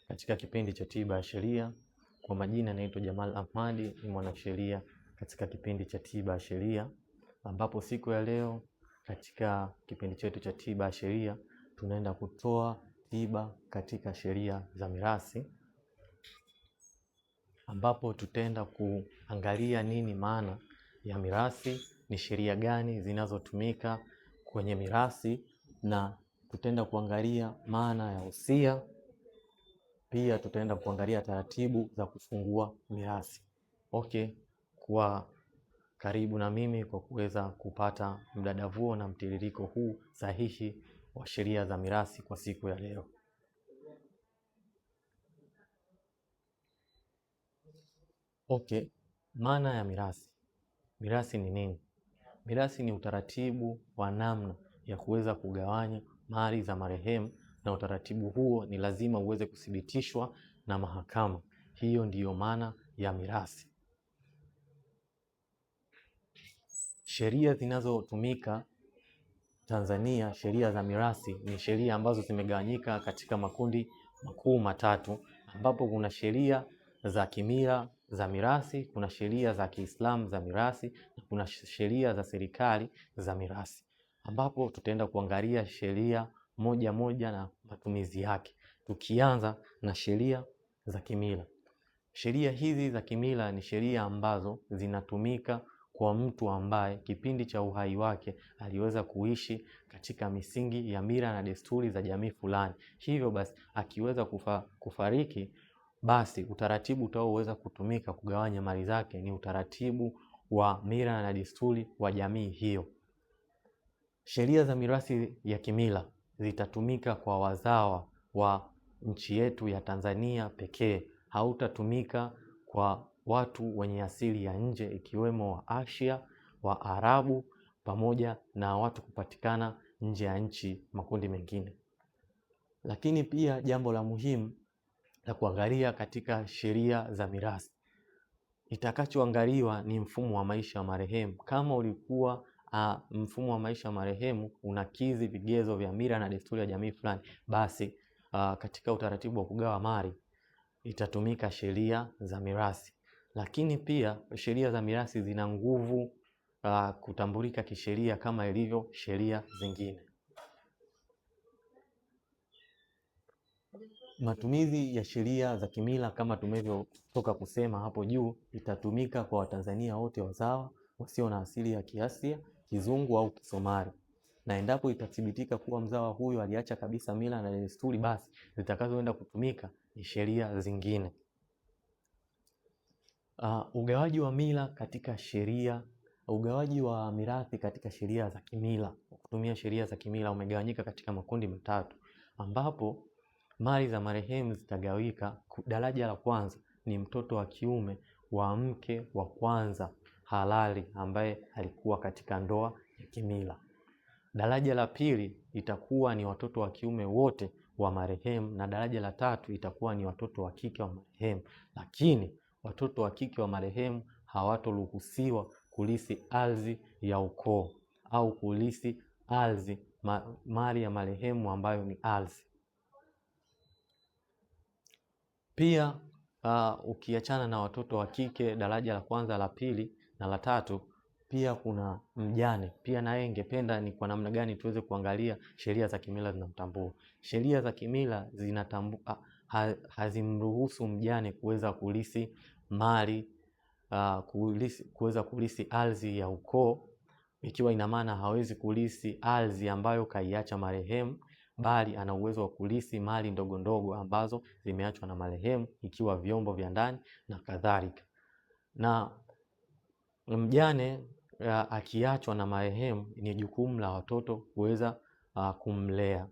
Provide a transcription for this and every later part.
katika kipindi cha Tiba ya Sheria. Kwa majina naitwa Jamal Ahmadi, ni mwanasheria katika kipindi cha Tiba ya Sheria, ambapo siku ya leo katika kipindi chetu cha Tiba ya Sheria tunaenda kutoa tiba katika sheria za mirathi, ambapo tutaenda kuangalia nini maana ya mirathi, ni sheria gani zinazotumika kwenye mirathi, na tutaenda kuangalia maana ya usia. Pia tutaenda kuangalia taratibu za kufungua mirathi. Kwa karibu na mimi kwa kuweza kupata mdadavuo na mtiririko huu sahihi wa sheria za mirathi kwa siku ya leo. Maana ya mirathi. Mirathi ni nini? Mirathi ni utaratibu wa namna ya kuweza kugawanya mali za marehemu, na utaratibu huo ni lazima uweze kuthibitishwa na mahakama. Hiyo ndiyo maana ya mirathi. Sheria zinazotumika Tanzania, sheria za mirathi, ni sheria ambazo zimegawanyika katika makundi makuu matatu, ambapo kuna sheria za kimila za mirathi, kuna sheria za Kiislamu za mirathi, na kuna sheria za serikali za mirathi, ambapo tutaenda kuangalia sheria moja moja na matumizi yake, tukianza na sheria za kimila. Sheria hizi za kimila ni sheria ambazo zinatumika kwa mtu ambaye kipindi cha uhai wake aliweza kuishi katika misingi ya mila na desturi za jamii fulani. Hivyo basi akiweza kufariki, basi utaratibu utaoweza kutumika kugawanya mali zake ni utaratibu wa mila na desturi wa jamii hiyo. Sheria za mirathi ya kimila zitatumika kwa wazawa wa nchi yetu ya Tanzania pekee. Hautatumika kwa watu wenye asili ya nje, ikiwemo wa Asia, wa Arabu, pamoja na watu kupatikana nje ya nchi, makundi mengine. Lakini pia jambo la muhimu la kuangalia katika sheria za mirathi, itakachoangaliwa ni mfumo wa maisha wa marehemu. Kama ulikuwa mfumo wa maisha wa marehemu unakidhi vigezo vya mila na desturi ya jamii fulani, basi katika utaratibu wa kugawa mali itatumika sheria za mirathi. Lakini pia sheria za mirathi zina nguvu kutambulika kisheria kama ilivyo sheria zingine. Matumizi ya sheria za kimila kama tumevyotoka kusema hapo juu, itatumika kwa Watanzania wote wazawa wasio na asili ya Kiasia, Kizungu au Kisomali. Na endapo itathibitika kuwa mzawa huyo aliacha kabisa mila na desturi, basi zitakazoenda kutumika ni sheria zingine. Ugawaji wa mila katika sheria, ugawaji wa mirathi katika sheria za kimila, kutumia sheria za kimila umegawanyika katika makundi matatu, ambapo mali za marehemu zitagawika. Daraja la kwanza ni mtoto wa kiume wa mke wa kwanza halali ambaye alikuwa katika ndoa ya kimila. Daraja la pili itakuwa ni watoto wa kiume wote wa marehemu, na daraja la tatu itakuwa ni watoto wa kike wa marehemu. Lakini watoto wa kike wa marehemu hawatoruhusiwa kulisi ardhi ya ukoo au kulisi ardhi mali ya marehemu ambayo ni ardhi. Pia ukiachana na watoto wa kike daraja la kwanza, la pili na la tatu, pia kuna mjane. Pia naye ingependa ni kwa namna gani tuweze kuangalia sheria za kimila zinamtambua. Sheria za kimila zinatambua hazimruhusu mjane kuweza kulisi mali, kuweza kulisi ardhi ya ukoo, ikiwa ina maana hawezi kulisi ardhi ambayo kaiacha marehemu, bali ana uwezo wa kulisi mali ndogo ndogo ambazo zimeachwa na marehemu, ikiwa vyombo vya ndani na kadhalika. Na mjane akiachwa na marehemu, ni jukumu la watoto kuweza kumlea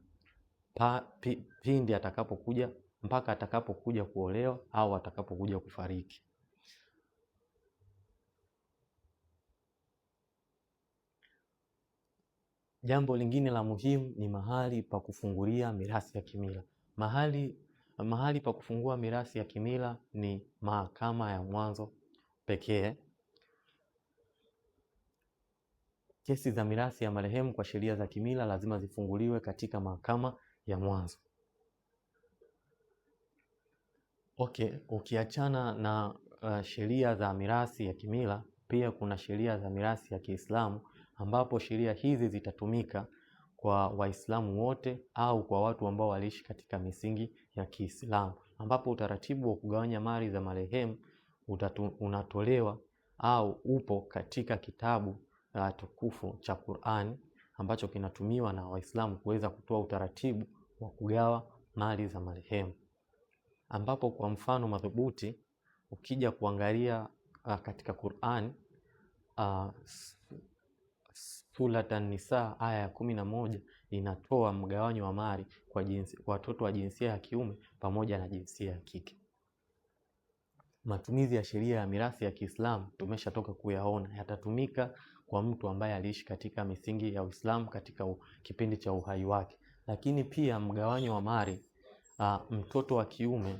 pindi atakapokuja, mpaka atakapokuja kuolewa au atakapokuja kufariki. Jambo lingine la muhimu ni mahali pa kufungulia mirathi ya kimila. Mahali pa kufungua mirathi ya kimila ni mahakama ya mwanzo pekee. Kesi za mirathi ya marehemu kwa sheria za kimila lazima zifunguliwe katika mahakama ya mwanzo. Ukiachana na sheria za mirathi ya kimila, pia kuna sheria za mirathi ya Kiislamu, ambapo sheria hizi zitatumika kwa Waislamu wote au kwa watu ambao waliishi katika misingi ya Kiislamu, ambapo utaratibu wa kugawanya mali za marehemu unatolewa au upo katika kitabu tukufu cha Qur'an, ambacho kinatumiwa na Waislamu kuweza kutoa utaratibu wa kugawa mali za marehemu, ambapo kwa mfano madhubuti ukija kuangalia katika Qur'an Surat An-Nisa aya ya 11 inatoa mgawanyo wa mali kwa watoto wa jinsia ya kiume pamoja na jinsia ya kike. Matumizi ya sheria ya mirathi ya Kiislamu tumeshatoka kuyaona, yatatumika kwa mtu ambaye aliishi katika misingi ya Uislamu katika kipindi cha uhai wake. Lakini pia mgawanyo wa mali, mtoto wa kiume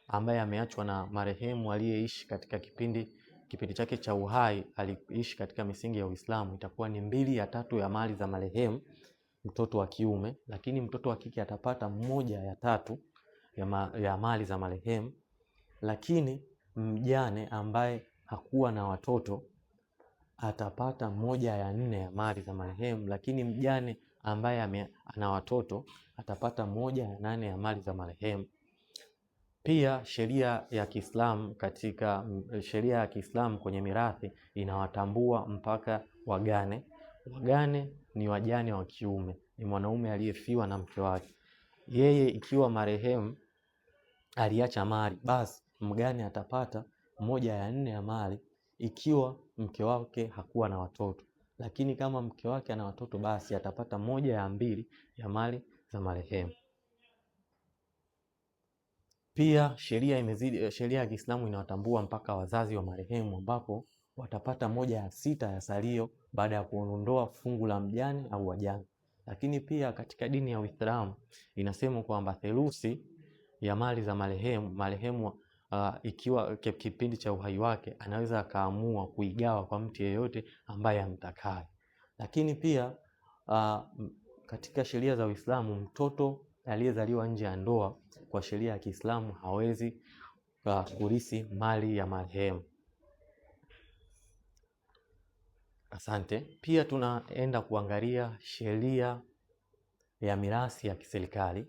ambaye ameachwa na marehemu aliyeishi katika kipindi chake cha uhai, aliishi katika misingi ya Uislamu, itakuwa ni 2/3 ya mali za marehemu mtoto wa kiume, lakini mtoto wa kike atapata 1/3 ya mali za marehemu. Lakini mjane ambaye hakuwa na watoto atapata 1/4 ya mali za marehemu, lakini mjane ambaye ana watoto atapata 1/8 ya mali za marehemu. Pia sheria ya Kiislamu kwenye mirathi inawatambua mpaka wagane. Wagane ni wajane wa kiume, ni mwanaume aliyefiwa na mke wake. Yeye ikiwa marehemu aliacha mali, basi mgane atapata 1/4 ya mali ikiwa mke wake hakuwa na watoto, lakini kama mke wake ana watoto, basi atapata 1/2 ya mali za marehemu. Pia sheria ya Kiislamu inawatambua mpaka wazazi wa marehemu, ambapo watapata 1/6 ya salio baada ya kuondoa fungu la mjane au wajane. Lakini pia katika dini ya Uislamu inasema kwamba theluthi ya mali za marehemu ikiwa kipindi cha uhai wake, anaweza akaamua kuigawa kwa mtu yeyote ambaye amtakaye. Lakini pia katika sheria za Uislamu, mtoto aliyezaliwa nje ya ndoa kwa sheria ya Kiislamu hawezi kurithi mali ya marehemu. Asante. Pia tunaenda kuangalia sheria ya mirathi ya kiserikali.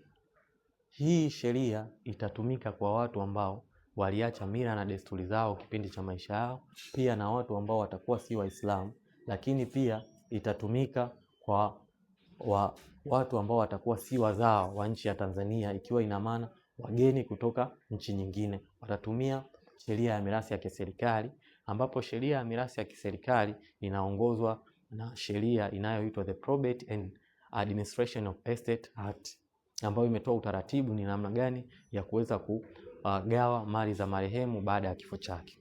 Hii sheria itatumika kwa watu ambao waliacha mila na desturi zao kipindi cha maisha yao, pia na watu ambao watakuwa si Waislamu, lakini pia itatumika kwa watu ambao watakuwa si wazao wa nchi ya Tanzania, ikiwa ina maana wageni kutoka nchi nyingine watatumia sheria ya mirathi ya kiserikali, ambapo sheria ya mirathi ya kiserikali inaongozwa na sheria inayoitwa The Probate and Administration of Estate Act, ambayo imetoa utaratibu ni namna gani ya kuweza kugawa mali za marehemu baada ya kifo chake.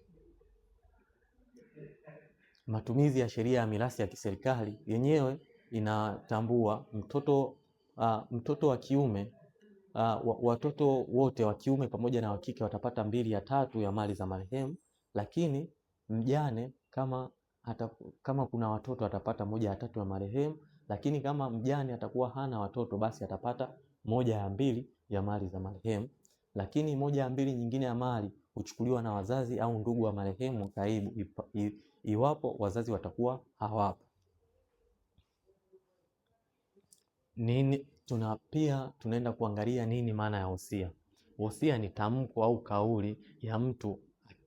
Matumizi ya sheria ya mirathi ya kiserikali yenyewe inatambua mtoto wa kiume, watoto wote wa kiume pamoja na wa kike watapata 2/3 ya mali za marehemu, lakini mjane kama kuna watoto atapata 1/3 ya marehemu, lakini kama mjane atakuwa hana watoto, basi atapata 1/2 ya mali za marehemu. Lakini 1/2 nyingine ya mali huchukuliwa na wazazi au ndugu wa marehemu karibu, iwapo wazazi watakuwa hawapo. Pia tunaenda kuangalia nini maana ya wosia. Wosia ni tamko au kauli ya mtu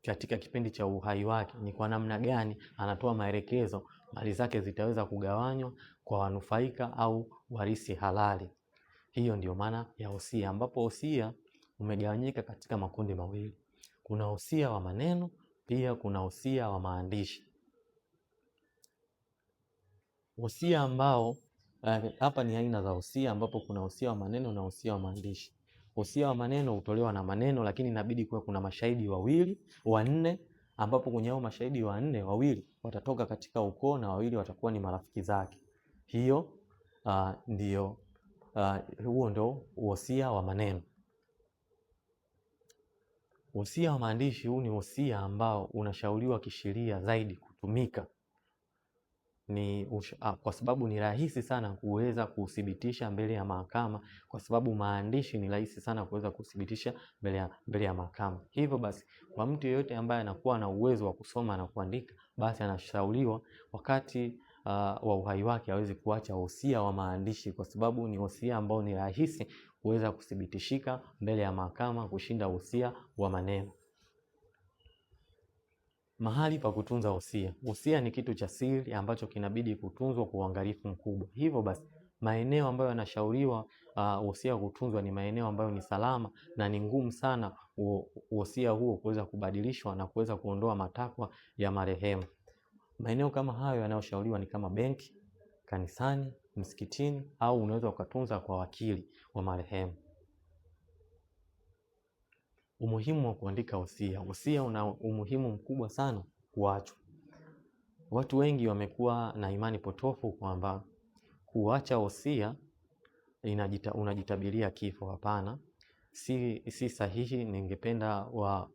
katika kipindi cha uhai wake, ni kwa namna gani anatoa maelekezo mali zake zitaweza kugawanywa kwa wanufaika au warithi halali. Hiyo ndio maana ya wosia, ambapo wosia umegawanyika katika makundi mawili. Kuna wosia wa maneno, pia kuna wosia wa maandishi. Wosia ambao hapa ni aina za wosia, ambapo kuna wosia wa maneno na wosia wa maandishi. Wosia wa maneno hutolewa na maneno, lakini inabidi kuwa kuna mashahidi 4, ambapo kwenye hao mashahidi 4, 2 watatoka katika ukoo na 2 watakuwa ni marafiki zake. Huo ndio wosia wa maneno. Wosia wa maandishi, huu ni wosia ambao unashauriwa kisheria zaidi kutumika kwa sababu ni rahisi sana kuweza kuthibitisha mbele ya mahakama, kwa sababu maandishi ni rahisi sana kuweza kuthibitisha mbele ya mahakama. Hivyo basi, kwa mtu yeyote ambaye anakuwa na uwezo wa kusoma na kuandika, basi anashauriwa wakati wa uhai wake aweze kuacha wosia wa maandishi, kwa sababu ni wosia ambao ni rahisi kuweza kuthibitishika mbele ya mahakama kushinda wosia wa maneno. Mahali pa kutunza wosia. Wosia ni kitu cha siri ambacho kinabidi kutunzwa kwa uangalifu mkubwa. Hivyo basi, maeneo ambayo yanashauriwa wosia kutunzwa ni maeneo ambayo ni salama, na ni ngumu sana wosia huo kuweza kubadilishwa na kuweza kuondoa matakwa ya marehemu. Maeneo kama hayo yanayoshauriwa ni kama benki, kanisani, msikitini, au unaweza ukatunza kwa wakili wa marehemu. Umuhimu wa kuandika wosia. Wosia una umuhimu mkubwa sana kuachwa. Watu wengi wamekuwa na imani potofu kwamba kuacha wosia unajitabiria kifo. Hapana, si sahihi. Ningependa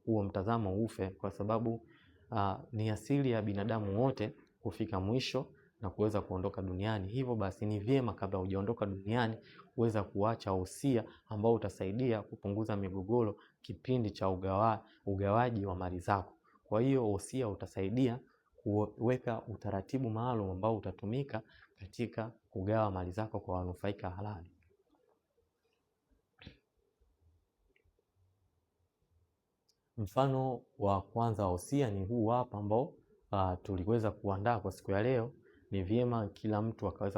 huo mtazamo ufe, kwa sababu ni asili ya binadamu wote kufika mwisho na kuweza kuondoka duniani. Hivyo basi, ni vyema kabla hujaondoka duniani kuweza kuacha wosia ambao utasaidia kupunguza migogoro kipindi cha ugawaji wa mali zako. Kwa hiyo wosia utasaidia kuweka utaratibu maalum ambao utatumika katika kugawa mali zako kwa wanufaika halali. Mfano wa kwanza wa wosia ni huu hapa ambao tuliweza kuandaa kwa siku ya leo. Ni vyema kila mtu akaweza